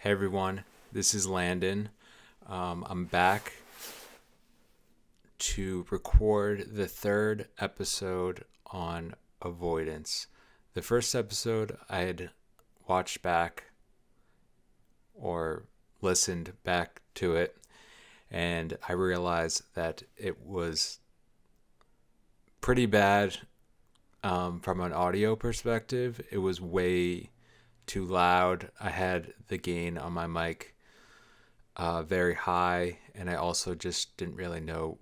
Hey everyone, this is Landon. I'm back to record the third episode on Avoidance. The first episode I had watched back or listened back to it, and I realized that it was pretty bad from an audio perspective. It was way too loud. I had the gain on my mic very high, and I also just didn't really know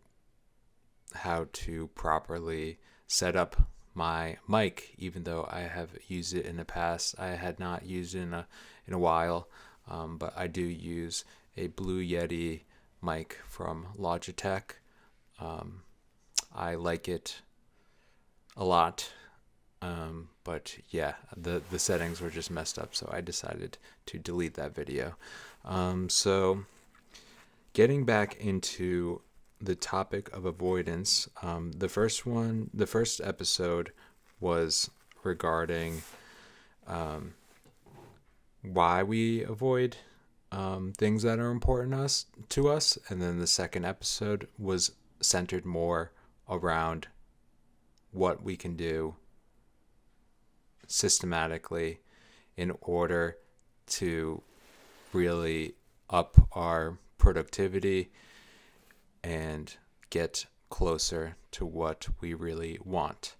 how to properly set up my mic, even though I have used it in the past. I had not used it in a while, but I do use a Blue Yeti mic from Logitech. I like it a lot. But yeah, the settings were just messed up, so I decided to delete that video. So getting back into the topic of avoidance, the first episode was regarding why we avoid things that are important to us, and then the second episode was centered more around what we can do systematically in order to really up our productivity and get closer to what we really want.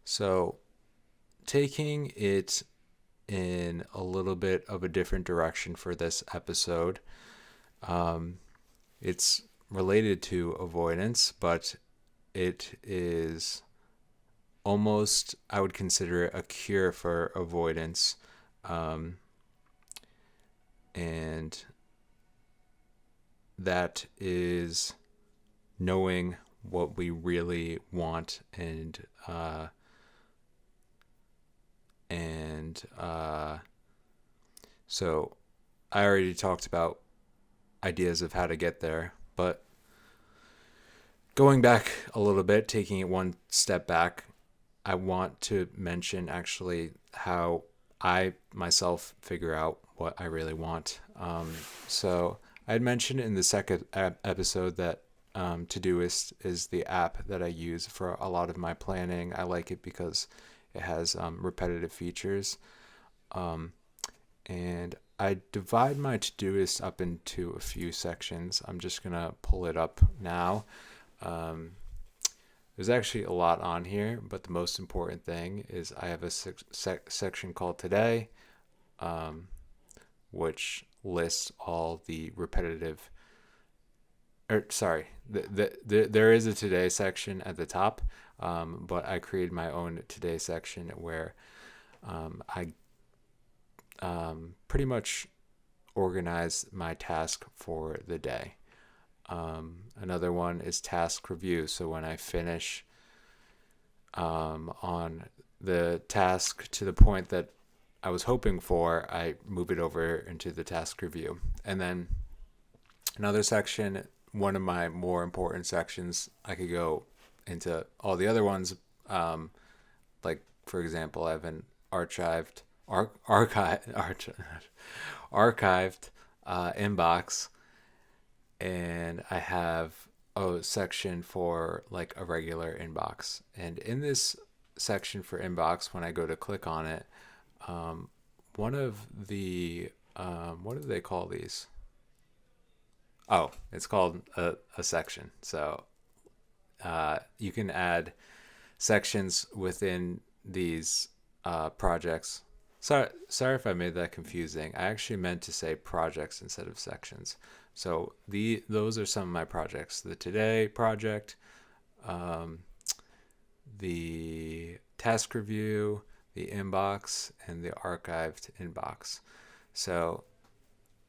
So taking it in a little bit of a different direction for this episode, it's related to avoidance, but it is almost, I would consider it a cure for avoidance. And that is knowing what we really want so I already talked about ideas of how to get there, but going back a little bit, taking it one step back, I want to mention actually how I myself figure out what I really want. So I had mentioned in the second episode that Todoist is the app that I use for a lot of my planning. I like it because it has repetitive features. And I divide my Todoist up into a few sections. I'm just going to pull it up now. There's actually a lot on here, but the most important thing is I have a section called Today, which lists all the repetitive, there is a Today section at the top, but I created my own Today section where I pretty much organize my task for the day. Another one is task review. So when I finish on the task to the point that I was hoping for, I move it over into the task review. And then another section, one of my more important sections, I could go into all the other ones. Like, for example, I have an archived inbox, and I have a section for like a regular inbox. And in this section for inbox, when I go to click on it, one of the what do they call these? Oh, it's called a section. So you can add sections within these projects. Sorry if I made that confusing. I actually meant to say projects instead of sections. So those are some of my projects: the Today project, the task review, the inbox, and the archived inbox. So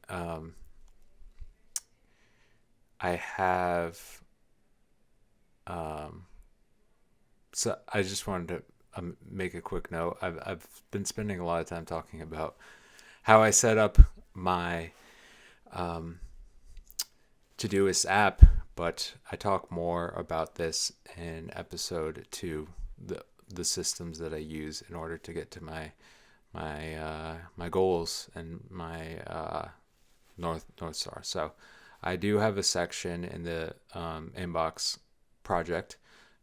I have. So I just wanted to make a quick note. I've been spending a lot of time talking about how I set up my Todoist app, but I talk more about this in episode 2, the systems that I use in order to get to my my goals and my North Star. So I do have a section in the inbox project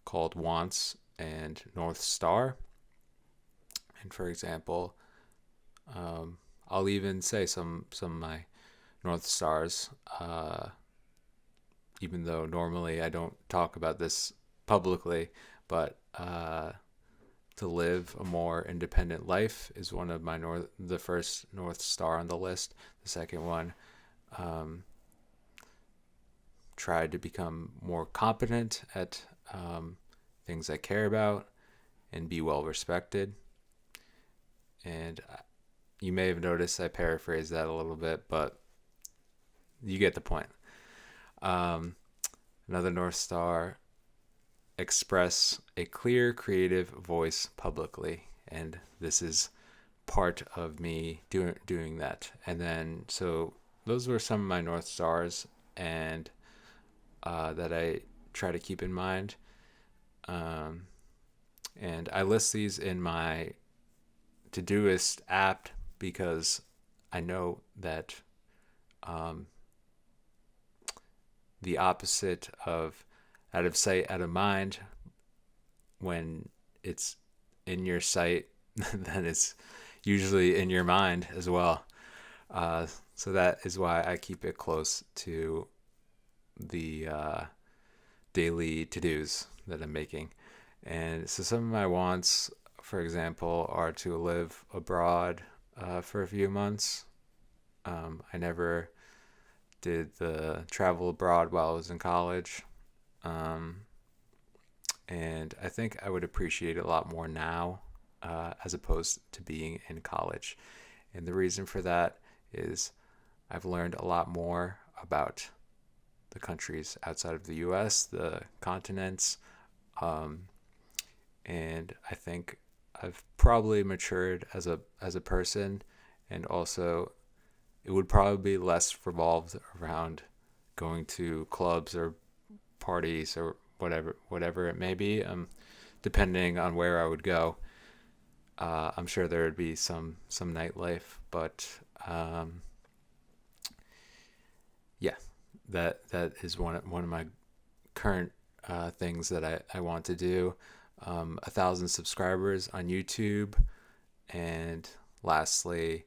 called Wants and North Star. And for example, I'll even say some of my North Stars, even though normally I don't talk about this publicly, but to live a more independent life is one of my the first North Star on the list. The second one, try to become more competent at things I care about and be well respected. And you may have noticed I paraphrased that a little bit, but you get the point. Another North Star, express a clear, creative voice publicly. And this is part of me doing that. And then, so those were some of my North Stars, and that I try to keep in mind. And I list these in my Todoist app because I know that the opposite of out of sight, out of mind, when it's in your sight, then it's usually in your mind as well. So that is why I keep it close to the daily to-dos that I'm making. And so some of my wants, for example, are to live abroad for a few months. I never did the travel abroad while I was in college. And I think I would appreciate it a lot more now as opposed to being in college. And the reason for that is I've learned a lot more about the countries outside of the US, the continents, and I think I've probably matured as a person, and also it would probably be less revolved around going to clubs or parties or whatever it may be, depending on where I would go. I'm sure there would be some nightlife, but yeah, that is one of my current things that I want to do. 1,000 subscribers on YouTube, and lastly,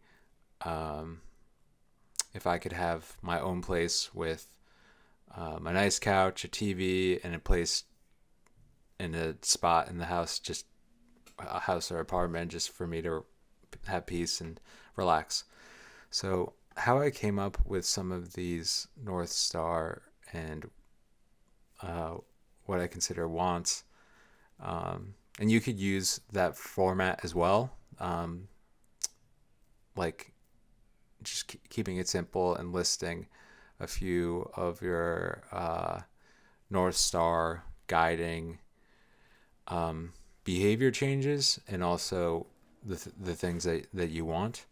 if I could have my own place with a nice couch, a TV, and a place in a spot in the house, just a house or apartment, just for me to have peace and relax. So how I came up with some of these North Star and what I consider wants, and you could use that format as well, like just keeping it simple and listing a few of your North Star guiding behavior changes, and also the things that you want.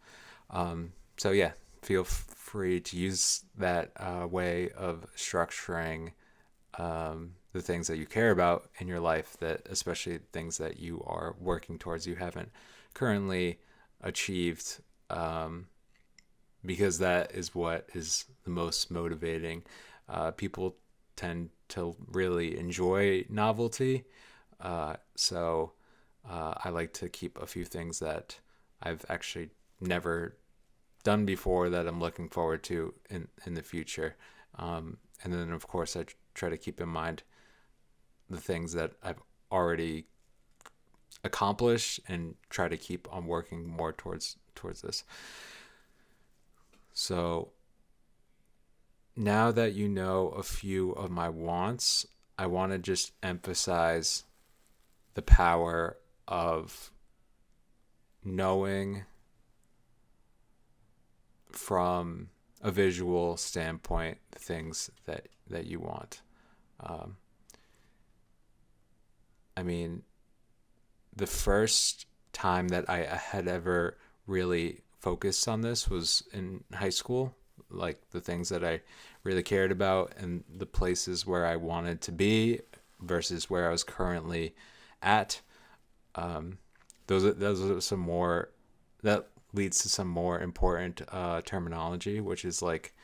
So yeah, feel free to use that way of structuring the things that you care about in your life, that especially things that you are working towards you haven't currently achieved, because that is what is the most motivating. People tend to really enjoy novelty, so I like to keep a few things that I've actually never done before that I'm looking forward to in the future. And then of course I try to keep in mind the things that I've already accomplished and try to keep on working more towards this. So now that you know a few of my wants, I want to just emphasize the power of knowing from a visual standpoint the things that you want. I mean, the first time that I had ever really focused on this was in high school, like the things that I really cared about and the places where I wanted to be versus where I was currently at. Those are some more that leads to some more important terminology, which is like,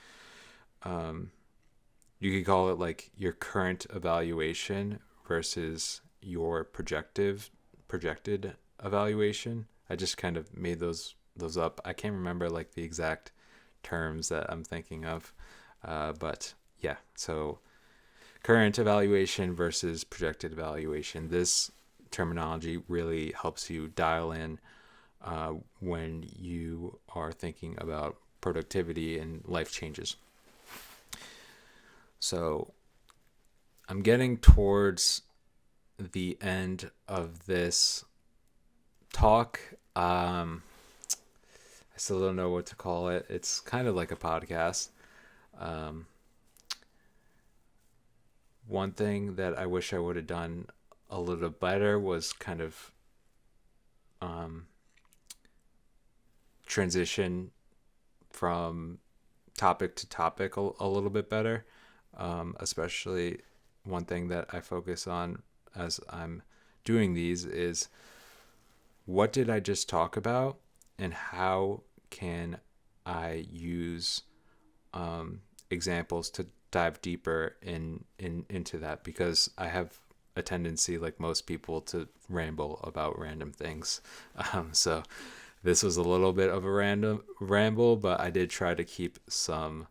you could call it like your current evaluation versus your projected evaluation. I just kind of made those up. I can't remember like the exact terms that I'm thinking of, but yeah. So current evaluation versus projected evaluation. This terminology really helps you dial in when you are thinking about productivity and life changes. So I'm getting towards the end of this talk. I still don't know what to call it. It's kind of like a podcast. Um, One thing that I wish I would have done a little better was kind of transition from topic to topic a little bit better. Especially one thing that I focus on as I'm doing these is, what did I just talk about, and how can I use examples to dive deeper into that, because I have a tendency, like most people, to ramble about random things. So this was a little bit of a random ramble, but I did try to keep some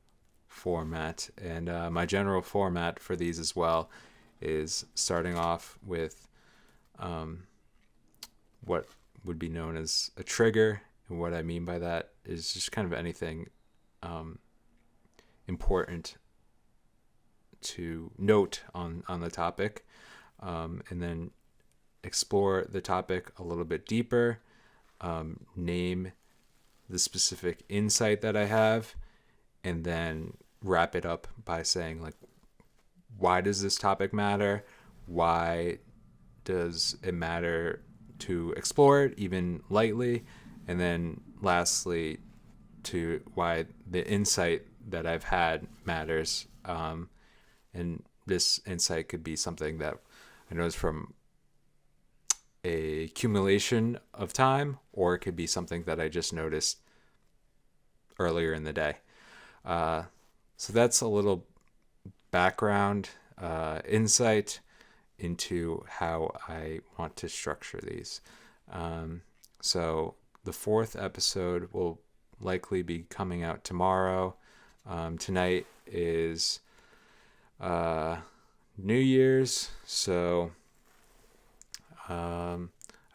format. And my general format for these as well is starting off with what would be known as a trigger. And what I mean by that is just kind of anything important to note on the topic, and then explore the topic a little bit deeper, name the specific insight that I have, and then wrap it up by saying, like, why does this topic matter? Why does it matter to explore it, even lightly? And then lastly, to why the insight that I've had matters. And this insight could be something that I know is from a accumulation of time, or it could be something that I just noticed earlier in the day. So that's a little background insight into how I want to structure these. So the fourth episode will likely be coming out tomorrow. Tonight is New Year's, so I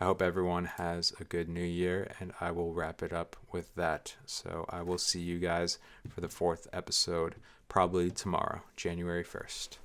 hope everyone has a good new year, and I will wrap it up with that. So I will see you guys for the fourth episode, probably tomorrow, January 1st.